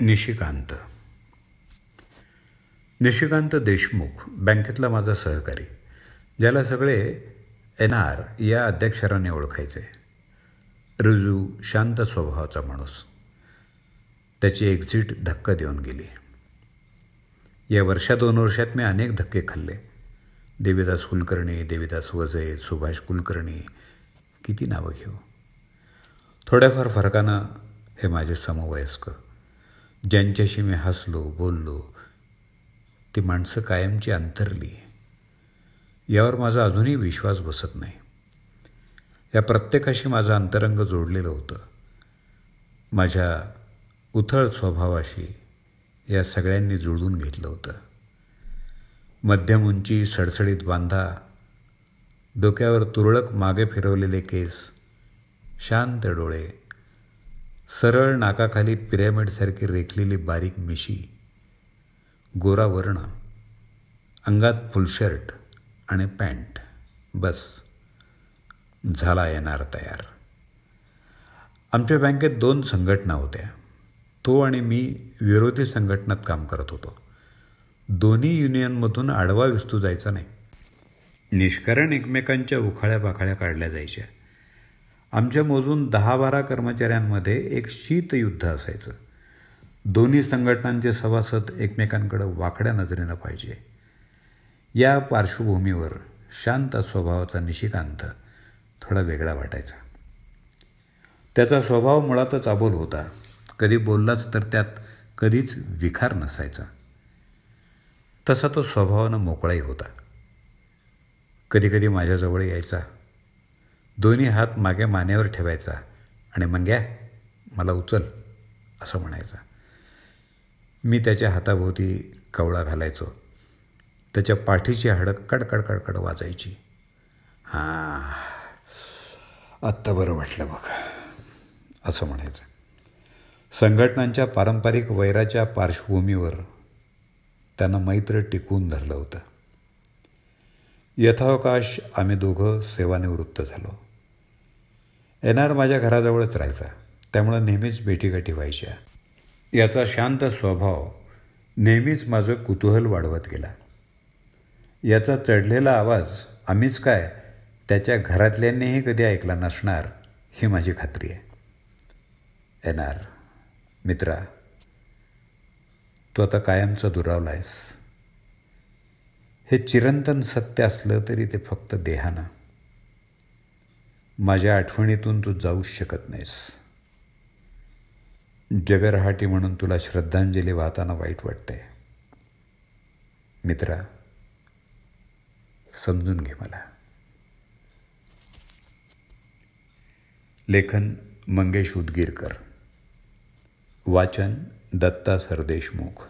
निशिकांत देशमुख बँकेतला माझा सहकारी, ज्याला सगळे NR या अध्यक्षराने ओळखायचे. रुजू शांत स्वभावाचा माणूस. त्याची एक्झिट धक्का देऊन गेली. या 2 वर्षात मी अनेक धक्के खाल्ले. देवीदास कुलकर्णी, देवीदास वजे, सुभाष कुलकर्णी, किती नावं घेऊ. थोड्याफार फरकानं हे माझे समवयस्क, ज्यांच्याशी मी हसलो, बोललो, ती माणसं कायमची अंतरली. यावर माझा अजूनही विश्वास बसत नाही. या प्रत्येकाशी माझं अंतरंग जोडलेलं होतं. माझ्या उथळ स्वभावाशी या सगळ्यांनी जुळवून घेतलं होतं. मध्यम उंची, सडसडीत बांधा, डोक्यावर तुरळक मागे फिरवलेले केस, शांत डोळे, सरळ नाकाखाली पिरॅमिडसारखी रेखलेली बारीक मिशी, गोरा वर्ण, अंगात फुलशर्ट आणि पॅन्ट, बस झाला NR तयार. आमच्या बँकेत 2 संघटना होत्या. तो आणि मी विरोधी संघटनात काम करत होतो. दोन्ही युनियनमधून आडवा विस्तू जायचा नाही. निष्कारण एकमेकांच्या उखाळ्या पाखाळ्या काढल्या जायच्या. आमच्या मोजून 10-12 कर्मचाऱ्यांमध्ये एक शीतयुद्ध असायचं. दोन्ही संघटनांचे सभासद एकमेकांकडे वाकड्या नजरेनं पाहिजे. या पार्श्वभूमीवर शांत स्वभावाचा निशिकांत थोडा वेगळा वाटायचा. त्याचा स्वभाव मुळातच अबोल होता. कधी बोललाच तर त्यात कधीच विखार नसायचा. तसा तो स्वभावानं मोकळाही होता. कधीकधी माझ्याजवळ यायचा, दोन्ही हात मागे मानेवर ठेवायचा आणि मंग्या मला उचल असं म्हणायचा. मी त्याच्या हाताभोवती कवळा घालायचो. त्याच्या पाठीची हाडं कडकड कडकड वाजायची. हां, आत्ता बरं वाटलं बघ असं म्हणायचं. संघटनांच्या पारंपरिक वैराच्या पार्श्वभूमीवर त्यानं मैत्र टिकवून धरलं होतं. यथावकाश आम्ही दोघं सेवानिवृत्त झालो. NR माझ्या घराजवळच राहायचा, त्यामुळं नेहमीच भेटीगाठी व्हायच्या. याचा शांत स्वभाव नेहमीच माझं कुतूहल वाढवत गेला. याचा चढलेला आवाज आम्हीच काय, त्याच्या घरातल्यांनीही कधी ऐकला नसणार ही माझी खात्री आहे. NR मित्रा, तू आता कायमचा दुरावला आहेस. हे चिरंतन सत्य असलं तरी ते फक्त देहानं. माझ्या आठवणीतून तू जाऊच शकत नाहीस. जगरहाटी म्हणून तुला श्रद्धांजली वाहताना वाईट वाटतंय. मित्रा, समजून घे मला. लेखन मंगेश उदगीरकर. वाचन दत्ता सरदेशमुख.